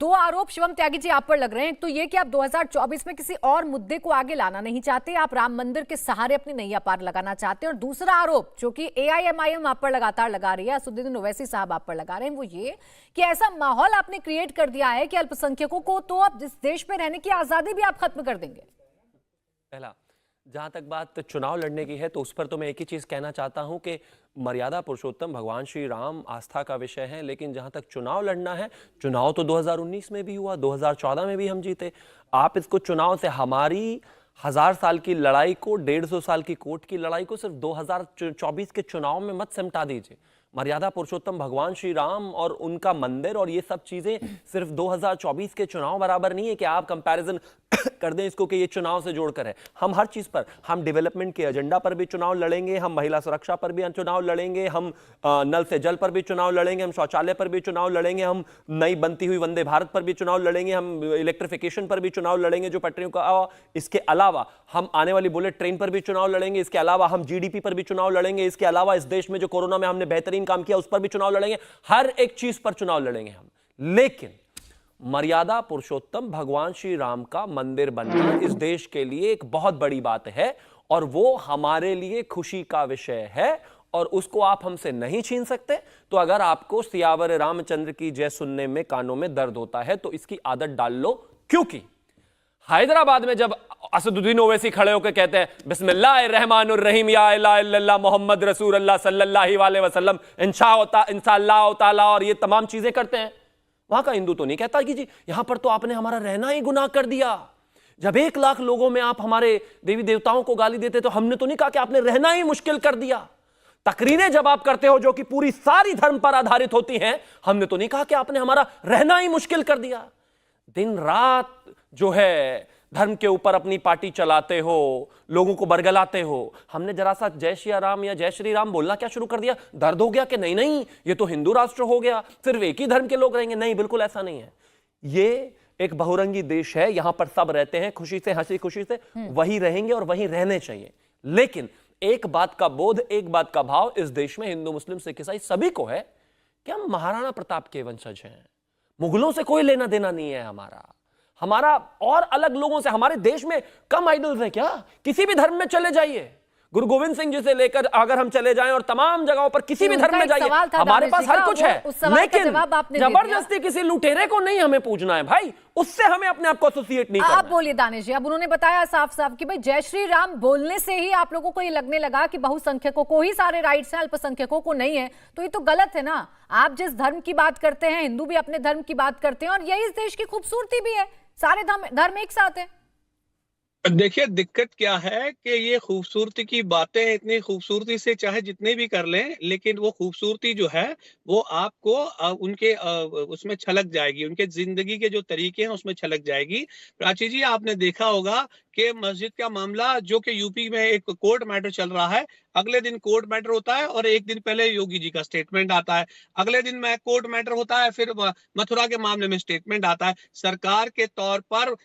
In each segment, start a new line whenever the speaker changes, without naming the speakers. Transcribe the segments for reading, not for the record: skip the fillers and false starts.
दो आरोप शिवम त्यागी जी आप पर लग रहे हैं। एक तो ये कि आप 2024 में किसी और मुद्दे को आगे लाना नहीं चाहते, आप राम मंदिर के सहारे अपनी नैया पार लगाना चाहते हैं। और दूसरा आरोप जो कि AIMIM आप पर लगातार लगा रही है, असदुद्दीन ओवैसी साहब आप पर लगा रहे हैं, वो ये कि ऐसा माहौल आपने क्रिएट कर दिया है कि अल्पसंख्यकों को तो अब इस देश में रहने की आजादी भी आप खत्म कर देंगे।
पहला, जहां तक बात चुनाव लड़ने की है तो उस पर तो मैं एक ही चीज कहना चाहता हूं कि मर्यादा पुरुषोत्तम भगवान श्री राम आस्था का विषय है, लेकिन जहां तक चुनाव लड़ना है, चुनाव तो 2019 में भी हुआ, 2014 में भी हम जीते। आप इसको चुनाव से हमारी 1000 साल की लड़ाई को, 150 साल की कोर्ट की लड़ाई को सिर्फ 2024 के चुनाव में मत सिमटा दीजिए। मर्यादा पुरुषोत्तम भगवान श्री राम और उनका मंदिर और ये सब चीजें सिर्फ 2024 के चुनाव बराबर नहीं है कि आप कंपैरिजन कर दें इसको कि ये चुनाव से जोड़कर है। हम हर चीज पर, हम डेवलपमेंट के एजेंडा पर भी चुनाव लड़ेंगे, हम महिला सुरक्षा पर भी चुनाव लड़ेंगे, हम नल से जल पर भी चुनाव लड़ेंगे, हम शौचालय पर भी चुनाव लड़ेंगे, हम नई बनती हुई वंदे भारत पर भी चुनाव लड़ेंगे, हम इलेक्ट्रिफिकेशन पर भी चुनाव लड़ेंगे जो पटरियों का, इसके अलावा हम आने वाली बुलेट ट्रेन पर भी चुनाव लड़ेंगे, इसके अलावा हम GDP पर भी चुनाव लड़ेंगे, इसके अलावा इस देश में जो कोरोना में हमने बेहतरीन काम किया उस पर भी चुनाव लड़ेंगे, हर एक चीज पर चुनाव लड़ेंगे हम। लेकिन मर्यादा पुरुषोत्तम भगवान श्री राम का मंदिर बनना इस देश के लिए एक बहुत बड़ी बात है और वो हमारे लिए खुशी का विषय है और उसको आप हमसे नहीं छीन सकते। तो अगर आपको सियावर रामचंद्र की जय सुनने में कानों में दर्द होता है तो इसकी आदत डाल लो, क्योंकि हैदराबाद में जब असदुद्दीन ओवैसी खड़े होकर कहते हैं बिस्मिल्लाहिर्रहमानिर्रहीम या इलाहा इल्लल्लाह मोहम्मद रसूलुल्लाह सल्लल्लाहु अलैहि वसल्लम इंशाअल्लाह ताला और ये तमाम चीजें करते हैं, वहां का हिंदू तो नहीं कहता कि जी यहां पर तो आपने हमारा रहना ही गुनाह कर दिया। जब 1 लाख लोगों में आप हमारे देवी देवताओं को गाली देते तो हमने तो नहीं कहा कि आपने रहना ही मुश्किल कर दिया। तकरीरें जब आप करते हो जो कि पूरी सारी धर्म पर आधारित होती हैं, हमने तो नहीं कहा कि आपने हमारा रहना ही मुश्किल कर दिया। दिन रात जो है धर्म के ऊपर अपनी पार्टी चलाते हो, लोगों को बरगलाते हो। हमने जरा सा जय श्री राम या जय श्री राम बोलना क्या शुरू कर दिया, दर्द हो गया कि नहीं नहीं ये तो हिंदू राष्ट्र हो गया, सिर्फ एक ही धर्म के लोग रहेंगे। नहीं, बिल्कुल ऐसा नहीं है। ये एक बहुरंगी देश है, यहां पर सब रहते हैं खुशी से, हंसी खुशी से, वही रहेंगे और वही रहने चाहिए। लेकिन एक बात का बोध, एक बात का भाव इस देश में हिंदू मुस्लिम सिख ईसाई सभी को है कि हम महाराणा प्रताप के वंशज हैं, मुगलों से कोई लेना देना नहीं है हमारा और अलग लोगों से। हमारे देश में कम आइडल्स हैं क्या? किसी भी धर्म में चले जाइए, गुरु गोविंद सिंह जी से लेकर अगर हम चले जाएं और तमाम जगहों पर किसी भी धर्म में जाइए, हमारे पास हर कुछ है। लेकिन जबरदस्ती किसी लुटेरे को नहीं हमें पूजना है भाई, उससे हमें अपने आप को एसोसिएट नहीं करना।
आप बोलिए दानिश जी। अब उन्होंने बताया साफ साफ कि भाई जय श्री राम बोलने से ही आप लोगों को ये लगने लगा कि बहुसंख्यकों को ही सारे राइट्स हैं, अल्पसंख्यकों को नहीं है, तो ये तो गलत है ना। आप जिस धर्म की बात करते हैं, हिंदू भी अपने धर्म की बात करते हैं और यही इस देश की खूबसूरती भी है, सारे धर्म एक साथ है।
देखिए दिक्कत क्या है कि ये खूबसूरती की बातें इतनी खूबसूरती से चाहे जितने भी कर लें, लेकिन वो खूबसूरती जो है वो आपको उनके उसमें छलक जाएगी, उनके जिंदगी के जो तरीके हैं उसमें छलक जाएगी। प्राची जी, आपने देखा होगा कि मस्जिद का मामला जो कि यूपी में एक कोर्ट मैटर चल रहा है, अगले दिन कोर्ट मैटर होता है और एक दिन पहले योगी जी का स्टेटमेंट आता है, अगले दिन में कोर्ट मैटर होता है, फिर मथुरा के मामले में स्टेटमेंट आता है। सरकार के तौर पर,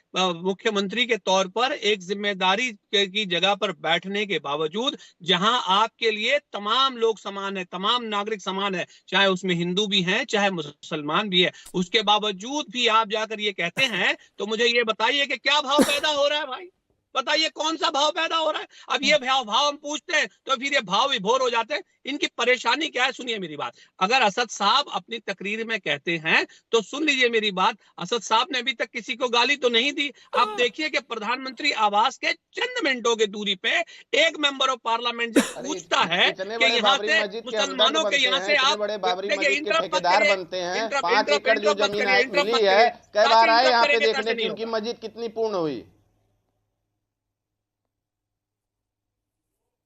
मुख्यमंत्री के तौर पर एक जिम्मेदारी की जगह पर बैठने के बावजूद, जहां आपके लिए तमाम लोग समान है, तमाम नागरिक समान है, चाहे उसमें हिंदू भी हैं चाहे मुसलमान भी है, उसके बावजूद भी आप जाकर ये कहते हैं, तो मुझे ये बताइए कि क्या भाव पैदा हो रहा है भाई? बताइए कौन सा भाव पैदा हो रहा है? अब ये भाव हम पूछते हैं तो फिर ये भाव विभोर हो जाते हैं। इनकी परेशानी क्या है? सुनिए मेरी बात। अगर असद साहब अपनी तकरीर में कहते हैं तो सुन लीजिए मेरी बात। असद साहब ने अभी तक किसी को गाली तो नहीं दी। आप देखिए कि प्रधानमंत्री आवास के चंद मिनटों की दूरी पे एक मेंबर ऑफ पार्लियामेंट जब पूछता है कि यहाँ से मुसलमानों के यहाँ से आप
ठेकेदार बनते हैं, 5 एकड़ जो जमीन मिली है, कई बार आए यहाँ पे देखने की उनकी मस्जिद कितनी पूर्ण हुई।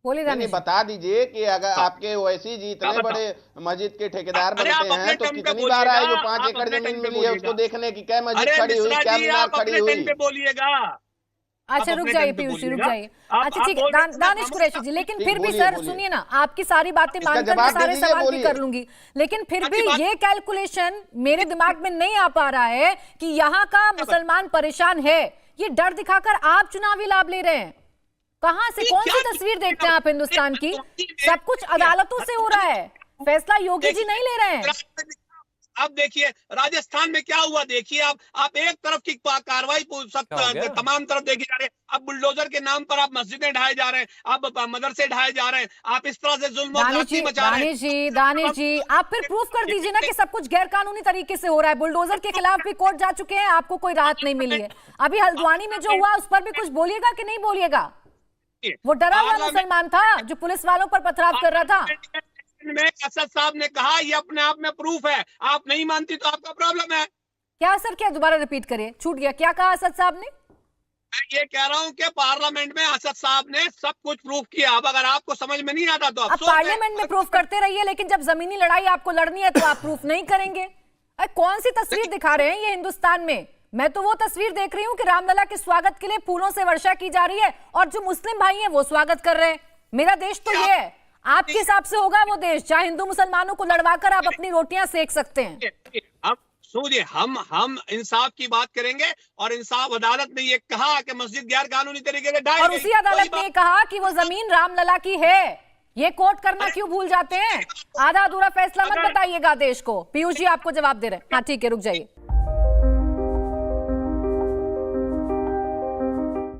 नहीं, बता दीजिए कि अगर आपके ओवैसी जी इतने बड़े मस्जिद के ठेकेदार बनते हैं तो कितनी बार आए जो 5 एकड़ जमीन मिली है उसको देखने की? क्या मस्जिद खड़ी हुई, क्या मीनार खड़ी हुई?
बोलिएगा।
अच्छा रुक जाइए पीयूष जी, रुक जाइए। अच्छा ठीक है दानिश कुरैशी जी, लेकिन फिर भी सर सुनिए ना, आपकी सारी बातें मानकर मैं सारे सवाल भी कर लूंगी, लेकिन फिर भी ये कैलकुलेशन मेरे दिमाग में नहीं आ पा रहा है कि यहाँ का मुसलमान परेशान है, ये डर दिखाकर आप चुनावी लाभ ले रहे हैं। कहां से, कौन सी तस्वीर देखते हैं आप हिंदुस्तान की? सब कुछ अदालतों से हो रहा है, फैसला योगी जी नहीं ले रहे हैं।
अब देखिए राजस्थान में क्या हुआ, देखिए आप एक तरफ की कार्रवाई सब तमाम तरफ देखी जा रही है। अब बुलडोजर के नाम पर आप मस्जिदें ढाए जा रहे हैं, आप मदरसे ढाए जा रहे हैं, आप इस तरह से जुल्म और ज्यादती मचा रहे हैं।
दानिश जी आप फिर प्रूफ कर दीजिए ना कि सब कुछ गैर कानूनी तरीके से हो रहा है। बुलडोजर के खिलाफ भी कोर्ट जा चुके हैं, आपको कोई राहत नहीं मिली है। अभी हल्द्वानी में जो हुआ उस पर भी कुछ बोलिएगा कि नहीं बोलिएगा? वो डरा हुआ मुसलमान था जो पुलिस वालों पर पथराव कर रहा था।
में असद साहब ने कहा ये अपने आप में प्रूफ है, आप नहीं मानती तो आपका प्रॉब्लम है।
क्या सर, क्या दोबारा रिपीट करिए, छूट गया, क्या कहा असद साहब ने?
मैं ये कह रहा हूँ कि पार्लियामेंट में असद साहब ने सब कुछ प्रूफ किया। अब अगर आपको समझ में नहीं आता तो
आप पार्लियामेंट में प्रूफ करते रहिए, लेकिन जब जमीनी लड़ाई आपको लड़नी है तो आप प्रूफ नहीं करेंगे। अरे कौन सी तस्वीर दिखा रहे हैं ये हिंदुस्तान में? मैं तो वो तस्वीर देख रही हूँ कि रामलला के स्वागत के लिए फूलों से वर्षा की जा रही है और जो मुस्लिम भाई हैं वो स्वागत कर रहे हैं। मेरा देश तो ये है, आपके हिसाब से होगा वो देश जहां हिंदू मुसलमानों को लड़वाकर आप अपनी रोटियां सेक सकते हैं।
अब सुनिए, हम इंसाफ की बात करेंगे और इंसाफ अदालत ने ये कहा कि मस्जिद गैर कानूनी तरीके से ढाई
और उसी अदालत ने कहा कि वो जमीन रामलला की है। ये कोर्ट करना क्यों भूल जाते हैं? आधा अधूरा फैसला मत बताइएगा देश को। पीयूष जी आपको जवाब दे रहे हैं। हाँ ठीक है, रुक जाइए।